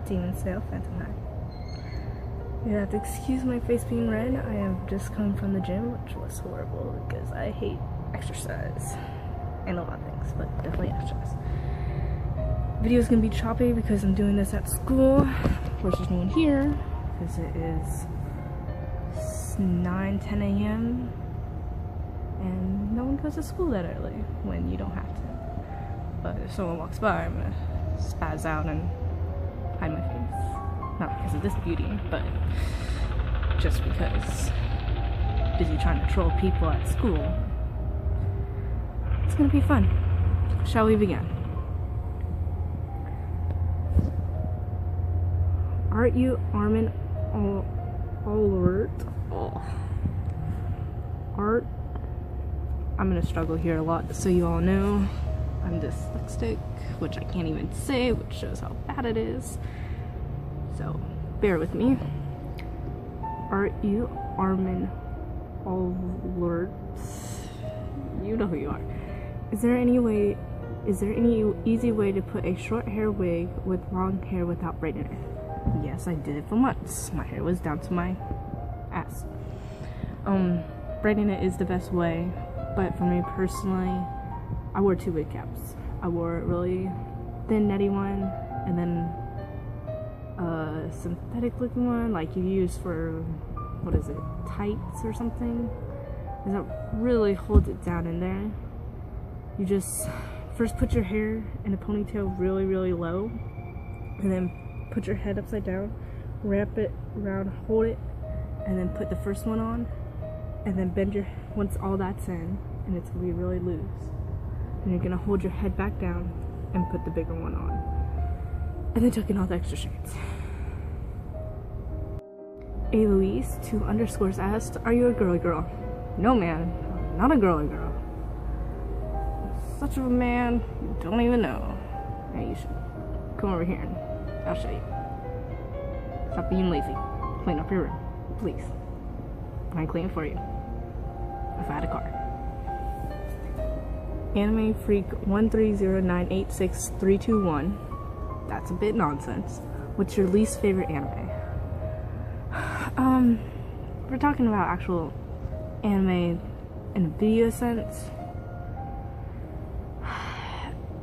Demon Sale Phantom High. You have to excuse my face being red. I have just come from the gym, which was horrible because I hate exercise and a lot of things, but definitely exercise. Video's gonna be choppy because I'm doing this at school. Of course, there's no one here because it is 9-10 a.m. and no one goes to school that early when you don't have to. But if someone walks by, I'm gonna spaz out and hide my face. Not because of this beauty, but just because busy trying to troll people at school. It's gonna be fun. Shall we begin? Aren't you Armin alert? Oh. Art. I'm gonna struggle here a lot, so you all know. I'm dyslexic, which I can't even say, which shows how bad it is. So, bear with me. Aren't you Armin alert? You know who you are. Is there any easy way to put a short hair wig with long hair without braiding it? Yes, I did it for months. My hair was down to my ass. Braiding it is the best way, but for me personally, I wore 2 wig caps. I wore a really thin netty one, and then a synthetic looking one, like you use for, what is it, tights or something? That really holds it down in there. You just first put your hair in a ponytail really, really low, and then put your head upside down, wrap it around, hold it, and then put the first one on, and then bend your, once all that's in, and it's gonna be really loose. And you're gonna hold your head back down and put the bigger one on. And then tuck in all the extra shades. A Louise 2 underscores asked, are you a girly girl? No man, I'm not a girly girl. Such a man, you don't even know. Yeah, you should come over here and I'll show you. Stop being lazy. Clean up your room, please. I'd clean it for you if I had a car. Anime Freak 130986321. That's a bit nonsense. What's your least favorite anime? We're talking about actual anime in a video sense.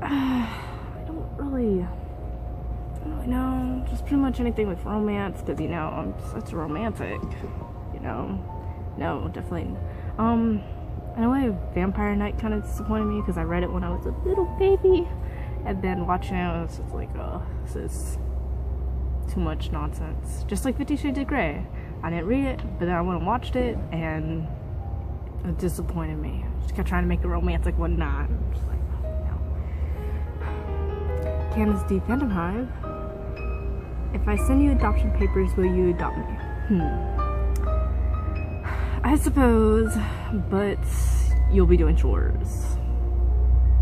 I don't really know. Just pretty much anything with romance, because you know I'm such a romantic. You know, no, definitely. In a way, Vampire Knight kind of disappointed me because I read it when I was a little baby, and then watching it, I was just like, oh, this is too much nonsense. Just like 50 Shades of Grey. I didn't read it, but then I went and watched it, and it disappointed me. Just kept trying to make a romantic one, not. I'm just like, oh, no. Candace D. Phantom Hive. If I send you adoption papers, will you adopt me? I suppose, but you'll be doing chores.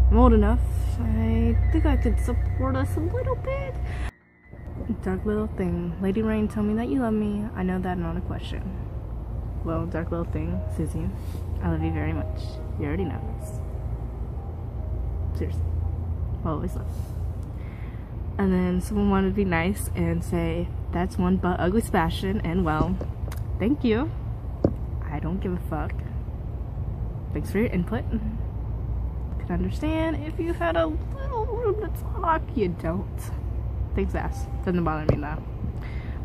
I'm old enough. I think I could support us a little bit. Dark little thing. Lady Rain, tell me that you love me. I know that, not a question. Well, dark little thing, Susie, I love you very much. You already know this. Seriously. I'll always love you. And then someone wanted to be nice and say, that's one butt ugly Sebastian, and well, thank you. I don't give a fuck. Thanks for your input. Could understand if you had a little room to talk. You don't. Thanks, ass. Doesn't bother me though.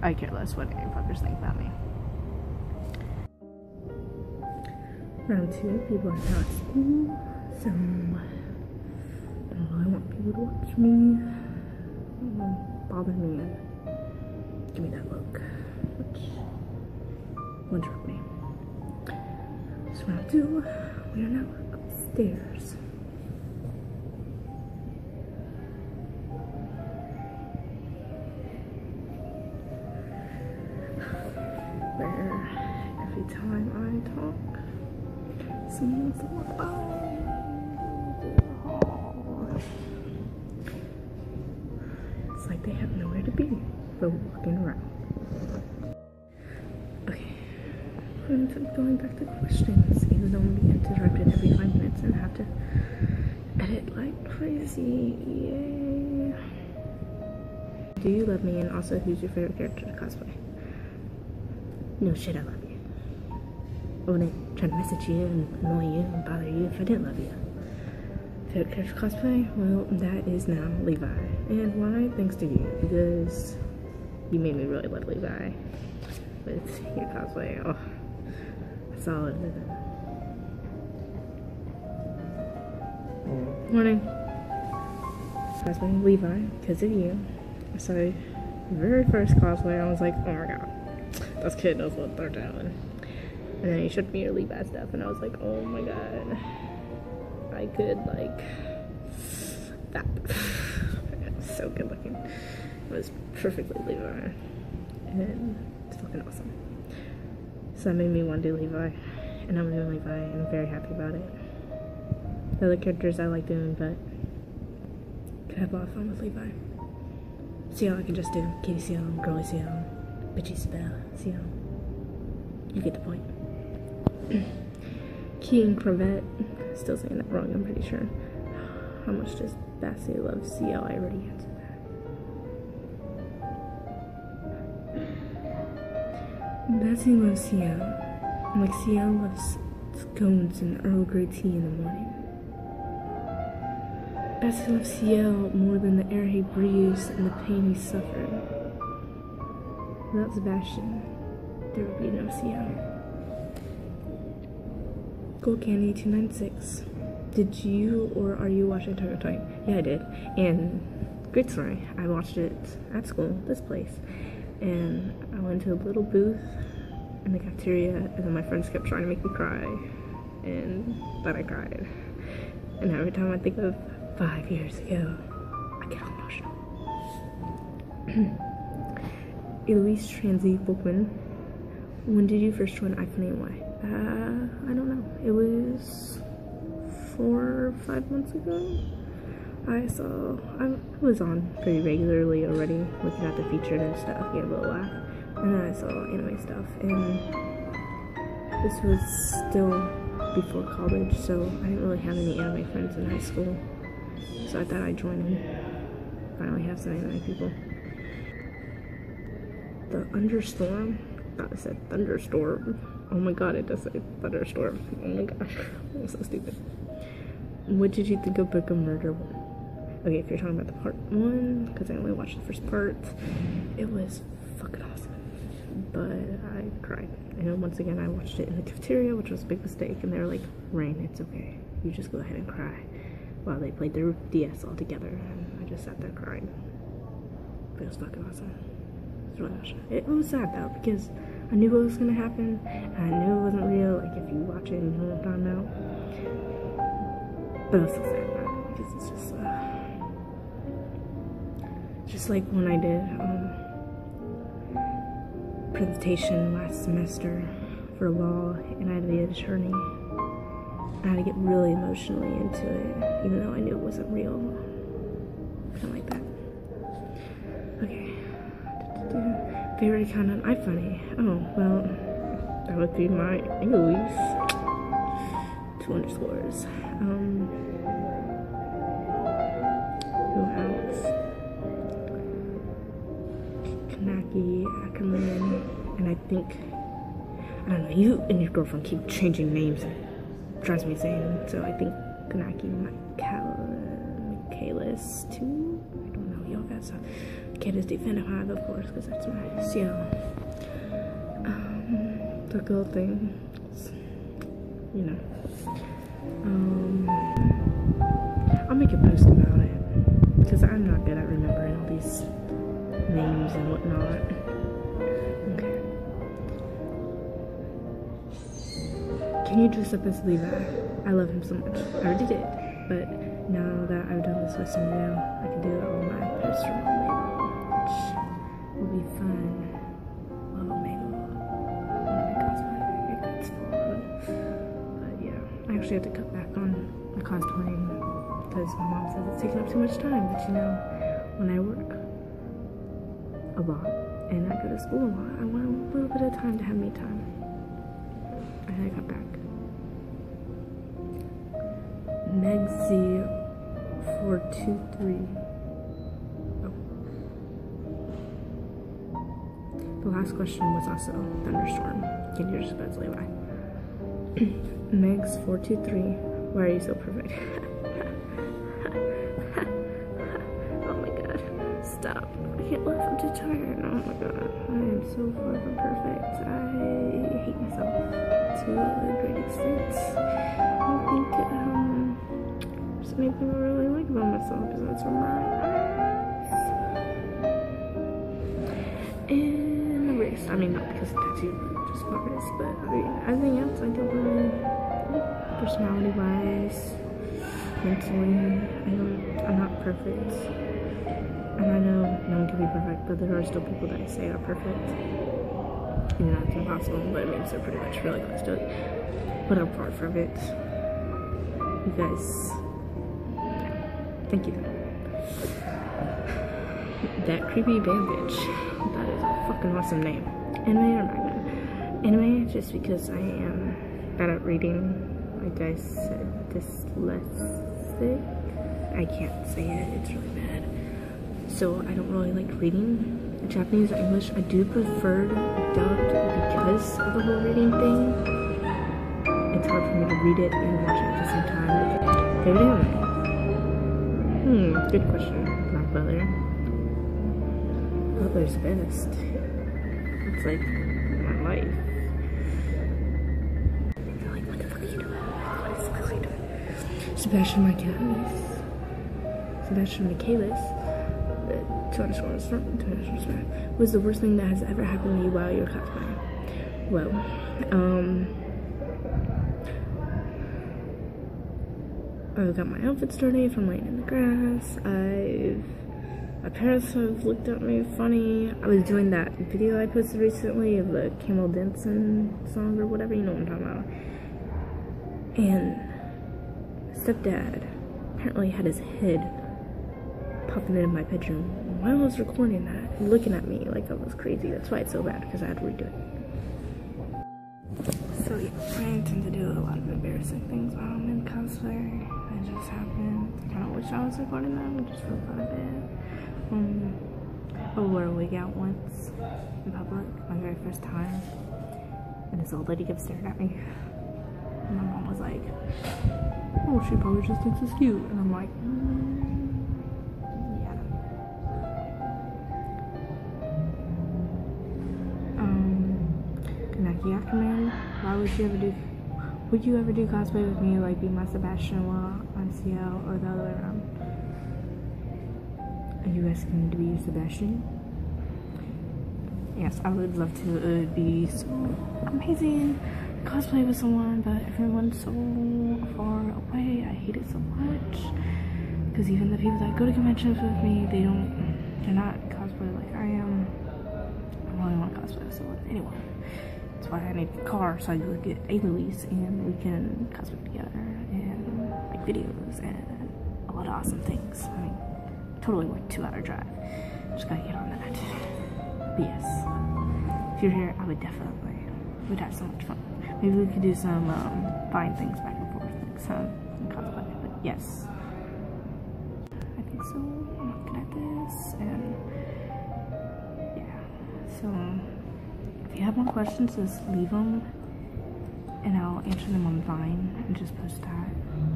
I care less what any fuckers think about me. Round 2, people are not at school, so I don't really want people to watch me. Bother me and give me that look, which wouldn't hurt me. So round 2, we are now upstairs. Where every time I talk, someone's walk by. It's like they have nowhere to be but walking around. Okay, I'm going back to questions, even though I'm being interrupted every 5 minutes and have to edit like crazy. Yay. Do you love me? And also, who's your favorite character to cosplay? No shit, I love you. I wouldn't try to message you and annoy you and bother you if I didn't love you. Favorite character cosplay? Well, that is now Levi. And why? Thanks to you, because you made me really love Levi with your cosplay. Oh, that's all it is. Morning. Cosplay Levi, because of you. So, the very first cosplay, I was like, oh my god, this kid knows what they're doing. And then he showed me your Levi stuff, and I was like, oh my god, I could, like, that. It was so good looking. It was perfectly Levi. And it's fucking awesome. So that made me want to do Levi. And I'm doing Levi, and I'm very happy about it. The other characters I like doing, but could have a lot of fun with Levi. Ciel I can just do. Kitty Ciel, Girly Ciel, Bitchy Ciel. You get the point. Key and Cravette. Still saying that wrong, I'm pretty sure. How much does Bassie love Ciel? I already answered that. Bassie loves Ciel. Like Ciel loves scones and Earl Grey tea in the morning. Bassie loves Ciel more than the air he breathes and the pain he suffered. Without Sebastian, there would be no Ciel. Gold Candy 296. Did you or are you watching Attack on Titan? Yeah, I did. And great story. I watched it at school, this place. And I went to a little booth in the cafeteria, and then my friends kept trying to make me cry. And then I cried. And every time I think of 5 years ago, I get emotional. Elise Transy Bookman. When did you first join ifunny and why? I don't know. It was 4 or 5 months ago. I was on pretty regularly already, looking at the featured and stuff, get a little laugh. And then I saw anime stuff, and this was still before college, so I didn't really have any anime friends in high school. So I thought I'd join in. Finally have some anime people. The Understorm. I thought it said Thunderstorm. Oh my god, it does say Thunderstorm. Oh my gosh, I'm so stupid. What did you think of Book of Murder 1? Okay, if you're talking about the part 1, because I only watched the first part, it was fucking awesome. But I cried. And once again, I watched it in the cafeteria, which was a big mistake, and they were like, Rain, it's okay. You just go ahead and cry. While they played their DS all together, and I just sat there crying. But it was fucking awesome. It was really awesome. It was sad though, because I knew what was gonna happen, and I knew it wasn't real. Like, if you watch it, you know what I'm talking about. But it was so sad about it, because it's just like when I did presentation last semester for law, and I had to be an attorney. I had to get really emotionally into it, even though I knew it wasn't real. Kind of like that. Okay. Favorite account on ifunny? Oh, well, that would be my Elise. 2 underscores. Who else? Kanaki, Ackerman, and I think, I don't know, you and your girlfriend keep changing names. Drives me insane. So I think Kanaki, Michaelis too. I don't know. Y'all got some. Kata's Defender 5, of course, because that's my Ciel. The girl thing, you know. I'll make a post about it because I'm not good at remembering all these names and whatnot. Okay. Can you dress up as Levi? I love him so much. I already did, but now that I've done this with some nail, I can do it on my personal nail, which will be fun. Love Omegle. One of my cosplay. It's fun. But yeah, I actually have to cut back on the cosplaying because my mom says it's taking up too much time. But you know, when I work a lot and I go to school a lot, I want a little bit of time to have me time. I had to cut back. Megzy 423. Oh. The last question was also thunderstorm. Can you just best lay by? Megs 423. Why are you so perfect? Oh my god. Stop. I can't laugh. I'm too tired. Oh my god. I am so fucking perfect. I hate myself to a great extent. I don't think there's anything I really like about myself besides from my eyes. And the race. I mean, not because of tattoo, but just my race. But I mean, everything else I don't really like. Personality-wise, mentally, I'm not perfect. And I know no one can be perfect, but there are still people that I say are perfect. You know, it's impossible, but it means they're pretty much really close to it. But I'm far from it. You guys, thank you. That creepy bandage. That is a fucking awesome name. Anime or manga? Anime, just because I am bad at reading. Like I said, dyslexic. I can't say it, it's really bad. So I don't really like reading Japanese or English. I do prefer dubbed because of the whole reading thing. It's hard for me to read it and watch it at the same time. Favorite anime? Good question. Black Butler. Butler's best. It's like my life. Sebastian Michaelis, was the worst thing that has ever happened to you while you're cosplaying? Well, I've got my outfit dirty from laying in the grass. My parents have looked at me funny. I was doing that video I posted recently of the Camel Dancing song or whatever, you know what I'm talking about. And stepdad apparently had his head popping into my bedroom while I was recording that, looking at me like I was crazy. That's why it's so bad, because I had to redo it. So yeah, I intend to do a lot of embarrassing things while I'm in cosplay. It just happened. I kind of wish I was recording them, just for the fun of it. I wore a wig out once in public, my very first time, and this old lady kept staring at me. And my mom was like, oh, she probably just thinks it's cute. And I'm like, yeah. Kanaki Ackerman, why would you ever do cosplay with me, like be my Sebastian while I'm Ciel, or the other way around? Are you asking me to be your Sebastian? Yes, I would love to. It would be so amazing. Cosplay with someone, but everyone's so far away. I hate it so much, because even the people that go to conventions with me, they're not cosplay like I am. I really want to cosplay with someone. Anyway, that's why I need a car, so I go get a Louise and we can cosplay together and make videos and a lot of awesome things. I mean, totally worth a 2-hour drive. Just gotta get on that. But yes, if you're here, I would definitely, we'd have so much fun. Maybe we could do some buying things back and forth, like some cosplay. But yes, I think so. I'm looking at this, and yeah. So if you have more questions, just leave them, and I'll answer them on Vine and just post that,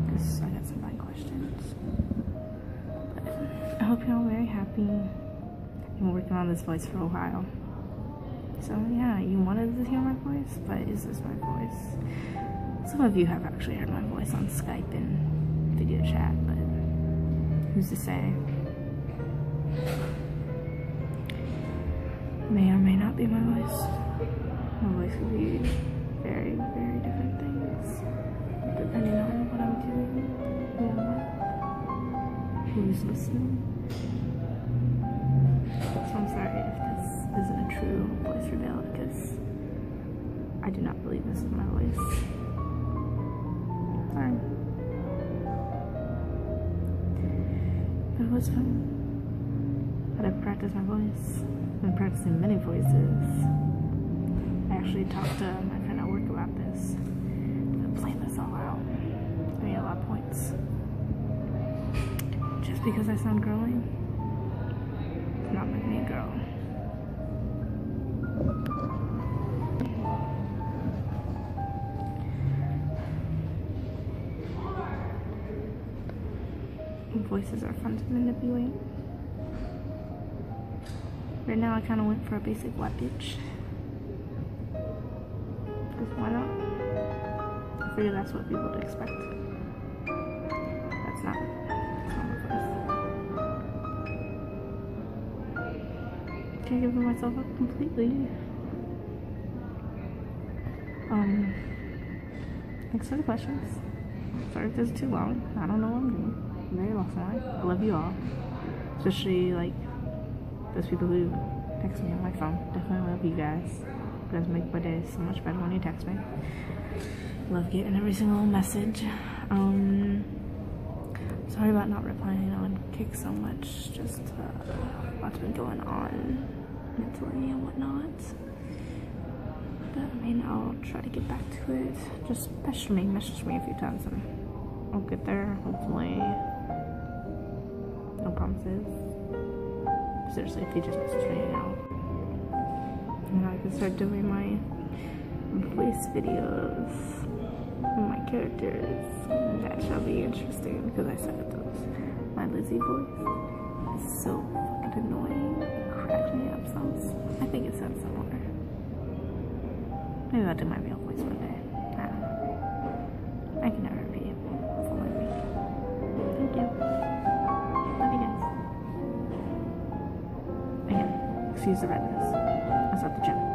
because I got some Vine questions. But I hope you're all very happy. I've been working on this voice for a while. So yeah, you wanted to hear my voice, but is this my voice? Some of you have actually heard my voice on Skype and video chat, but who's to say? May or may not be my voice. My voice could be very, very different things, depending on what I'm doing, who's listening. So I'm sorry if this isn't a true voice reveal, because I do not believe this is my voice. Sorry. But it was fun. I had to practice my voice. I've been practicing many voices. I actually talked to my friend at work about this. I've been playing this all out. I mean, a lot of points. Just because I sound girly, not make me a girl. voices are fun to manipulate. Right now I kind of went for a basic white bitch. Because why not? I figure that's what people would expect. That's not my voice. Can't give myself up completely. Thanks for the questions. Sorry if this is too long. I don't know what I'm doing. I'm very lost in life. I love you all. Especially like those people who text me on my phone. Definitely love you guys. You guys make my day so much better when you text me. Love getting every single message. Sorry about not replying on Kick so much. Just what's been going on mentally and whatnot. But I mean, I'll try to get back to it. Just message me a few times and I'll get there, hopefully. No promises. Seriously, if you just message me, I can start doing my voice videos and my characters. That shall be interesting because I said it those. My Lizzie voice is so fucking annoying. It cracks me up some. I think it sounds similar. Maybe I'll do my real voice one day. I don't know. I can never be fully me. Thank you. Love you guys. Again, excuse the redness. I was at the gym.